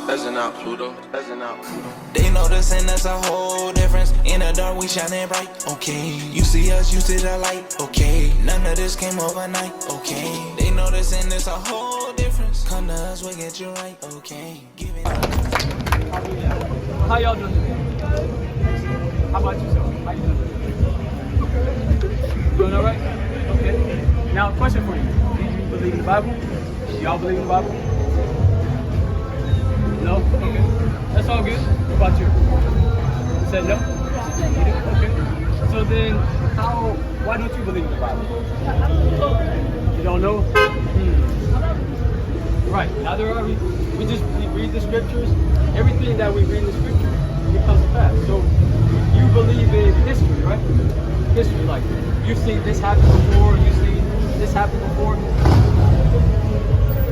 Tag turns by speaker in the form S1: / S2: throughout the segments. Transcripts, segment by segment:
S1: out, Pluto. Peasant out.
S2: They noticing that's a whole difference. In the dark, we shining bright. Okay, you see us, you see the light. Okay, none of this came overnight. Okay, they noticing there's a whole difference. Come to us, we'll get you right. Okay, give it up.
S3: How y'all doing today? How about yourself? How you doing? Doing all right? Okay. Now, question for you. Do you believe in the Bible? Y'all believe in the Bible? No? Okay. That's all good. What about you? You said no? You do? Okay. So then, why don't you believe in the Bible? You don't know? Right. Neither are we. We read the scriptures. Everything that we read in the scripture, it comes to pass. So you believe in history, right? History, like you've seen this happen before, you've seen this happen before.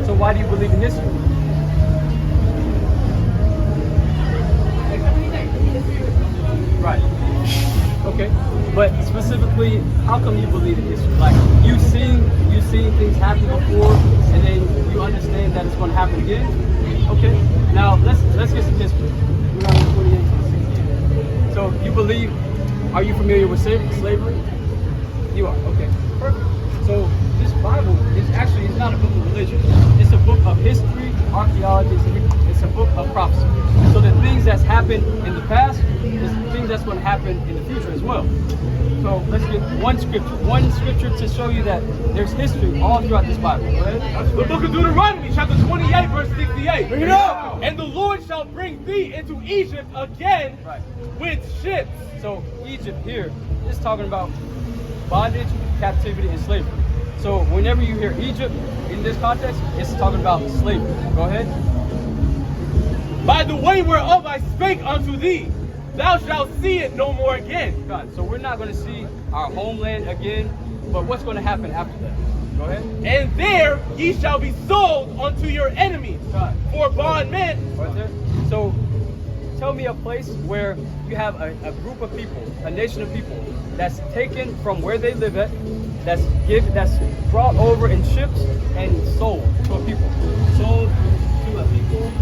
S3: So why do you believe in history? Right. Okay. But specifically, how come you believe in history? Like you've seen things happen before, and then you understand that it's going to happen again. Okay. Now let's get some history. We're on 28 to 68. So you believe? Are you familiar with slavery? You are. Okay. Perfect. So this Bible is actually not a book of religion. It's a book of history, archaeology. It's a book of prophecy. So the things that's happened in the past is things that's going to happen in the future as well. So let's get one scripture to show you that there's history all throughout this Bible. Go ahead.
S4: The book of Deuteronomy, chapter 28, verse 68.
S3: Bring it up.
S4: And the Lord shall bring thee into Egypt again with ships.
S3: So Egypt here is talking about bondage, captivity, and slavery. So whenever you hear Egypt in this context, it's talking about slavery. Go ahead.
S4: By the way whereof I spake unto thee, thou shalt see it no more again.
S3: God. So we're not going to see our homeland again, but what's going to happen after that? Go ahead.
S4: And there ye shall be sold unto your enemies for bondmen.
S3: Right there. So tell me a place where you have a group of people, a nation of people that's taken from where they live at, that's brought over in ships and sold to a people. Sold to a people.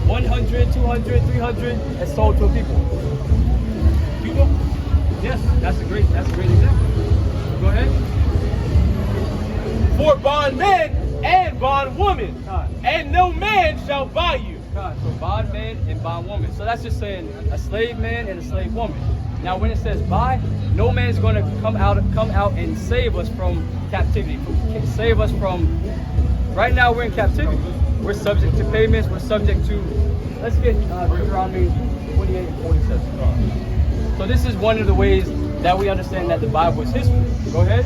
S3: 100, 200, 300, and sold to a people. Cuba? Yes, that's a great example. Go ahead.
S4: For bondmen and bondwomen, and no man shall buy you.
S3: So bondman and bondwoman. So that's just saying a slave man and a slave woman. Now when it says buy, no man's going to come out and save us from captivity. Save us from, right now we're in captivity. We're subject to payments, we're subject to, let's get Deuteronomy 28 and 47. So this is one of the ways that we understand that the Bible is history. Go ahead.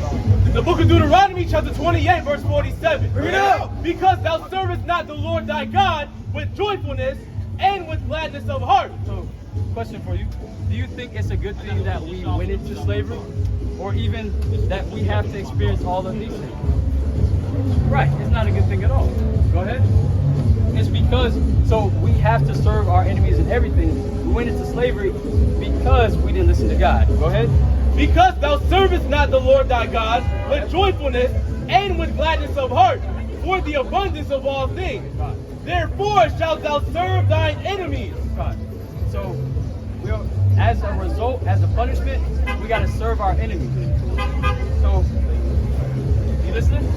S4: The book of Deuteronomy, chapter 28, verse 47.
S3: Bring it up.
S4: Because thou servest not the Lord thy God with joyfulness and with gladness of heart.
S3: So, question for you. Do you think it's a good thing that we went into slavery? Or even that we have to experience all of these things? Right, it's not a good thing at all. Go ahead. It's because, so we have to serve our enemies and everything. We went into slavery because we didn't listen to God. Go ahead.
S4: Because thou servest not the Lord thy God with joyfulness and with gladness of heart, for the abundance of all things. Therefore shalt thou serve thine enemies.
S3: So, as a result, as a punishment, we got to serve our enemies. So, you listening?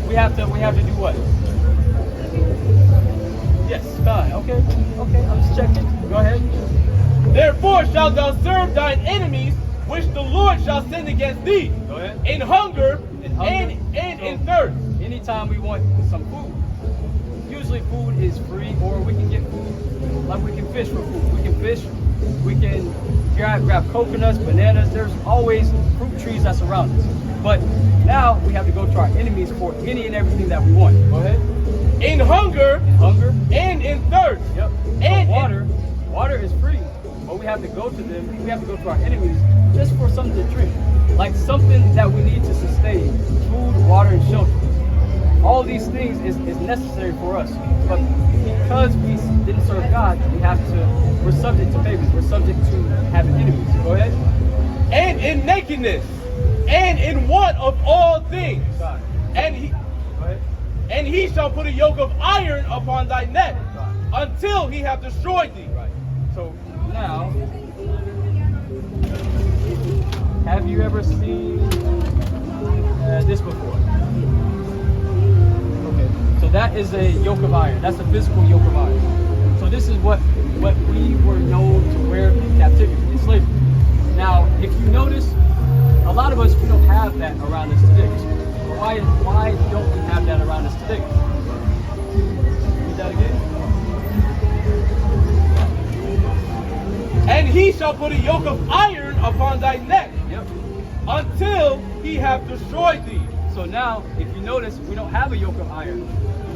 S3: We have to do what? Yes, God. Okay, I'm just checking. Go ahead.
S4: Therefore shalt thou serve thine enemies, which the Lord shall send against thee.
S3: Go ahead.
S4: In hunger, and in thirst.
S3: Anytime we want some food, usually food is free, or we can get food. Like we can fish for food. We can fish. We can grab coconuts, bananas. There's always fruit trees that surround us. But now we have to go to our enemies for any and everything that we want. Go ahead.
S4: In hunger, and in thirst.
S3: Yep. And water is free, but we have to go to them. We have to go to our enemies just for something to drink, like something that we need to sustain: food, water, and shelter. All these things is necessary for us, but because we didn't serve God, we're subject to payments. We're subject to having enemies. Go ahead.
S4: And in nakedness, and in want of all things, and he shall put a yoke of iron upon thy neck, until he have destroyed thee.
S3: Right. So now, have you ever seen this before? Okay. So that is a yoke of iron. That's a physical yoke of iron. So this is what we were known to wear in captivity, in slavery. Now, if you notice, a lot of us, we don't have that around us today. Why don't we have that around us today? Read that again.
S4: And he shall put a yoke of iron upon thy neck.
S3: Yep.
S4: Until he have destroyed thee.
S3: So now, if you notice, we don't have a yoke of iron.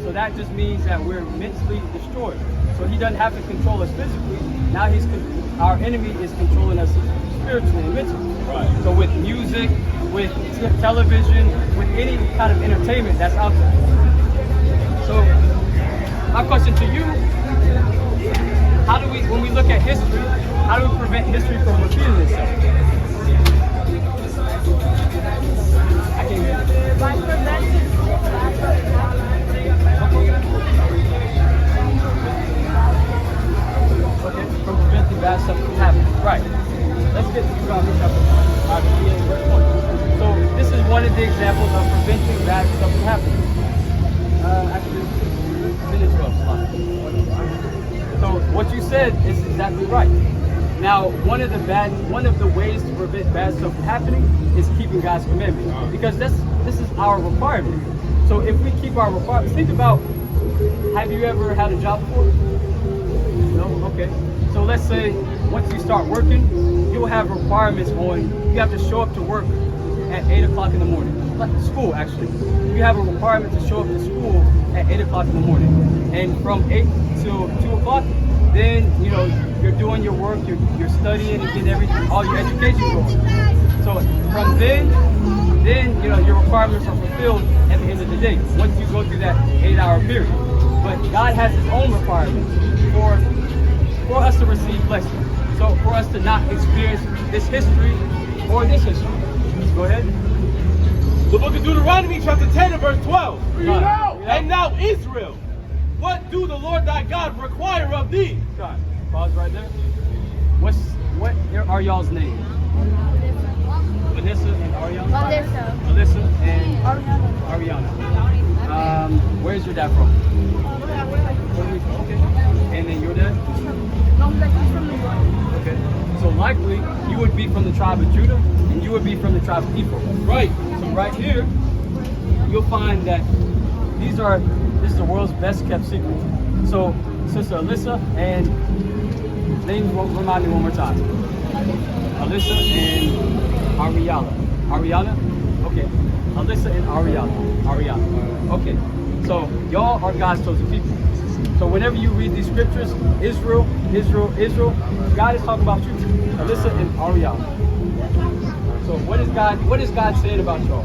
S3: So that just means that we're mentally destroyed. So he doesn't have to control us physically. Now our enemy is controlling us spiritually and mentally.
S4: Right.
S3: So with music, with television, with any kind of entertainment that's out there. So my question to you, when we look at history, how do we prevent history from repeating itself? I can't hear you.
S5: By preventing
S3: Okay, from preventing bad stuff from happening. Right. Let's get to Deuteronomy chapter 5, verse 1. So this is one of the examples of preventing bad stuff from happening. Actually, finish well. So what you said is exactly right. Now, one of the ways to prevent bad stuff from happening is keeping God's commandments, because this is our requirement. So if we keep our requirements, think about, have you ever had a job before? No? Okay. So let's say once you start working, you will have requirements on, you have to show up to work at 8 o'clock in the morning. Like school, actually. You have a requirement to show up to school at 8 o'clock in the morning. And from 8 till 2 o'clock, then, you're doing your work, you're studying and getting everything, all your education going. So from then, your requirements are fulfilled at the end of the day, once you go through that 8-hour period. But God has his own requirements for us to receive blessing. So for us to not experience this history or this history. Go ahead.
S4: The book of Deuteronomy chapter 10 and verse 12.
S3: God.
S4: And now Israel, what do the Lord thy God require of thee?
S3: God. Pause right there. What are y'all's names? Vanessa and Ariana? Alyssa and Ariana. Where's your dad from? Okay. And then your dad? Okay. So likely you would be from the tribe of Judah and you would be from the tribe of Ephraim. Right. So right here, you'll find that this is the world's best kept secret. So Sister Alyssa and names remind me one more time. Alyssa and Ariana? Okay. Alyssa and Ariana. Okay. So y'all are God's chosen people. So whenever you read these scriptures, Israel, God is talking about you. Alyssa and Ariana. So what is God saying about y'all?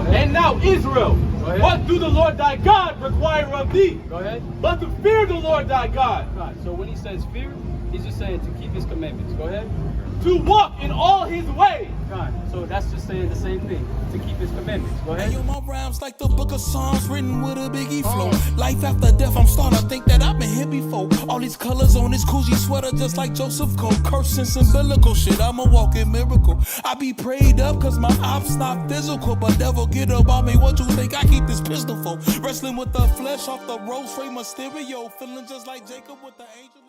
S4: And now Israel, what do the Lord thy God require of thee?
S3: Go ahead.
S4: But to fear the Lord thy God.
S3: So when he says fear, he's just saying to keep his commandments. Go ahead.
S4: To walk in all his ways.
S3: So that's just saying the same thing. To keep his commandments. Go ahead.
S2: Yo, my rhymes like the book of Psalms written with a biggie flow. Life after death, I'm starting to think that I've been here before. All these colors on this Coogee sweater just like Joseph Cole. Cursing some biblical shit, I'm a walking miracle. I be prayed up cause my ops not physical. But devil get up on me, what you think I keep this pistol for? Wrestling with the flesh off the rose frame of stereo. Feeling just like Jacob with the angel.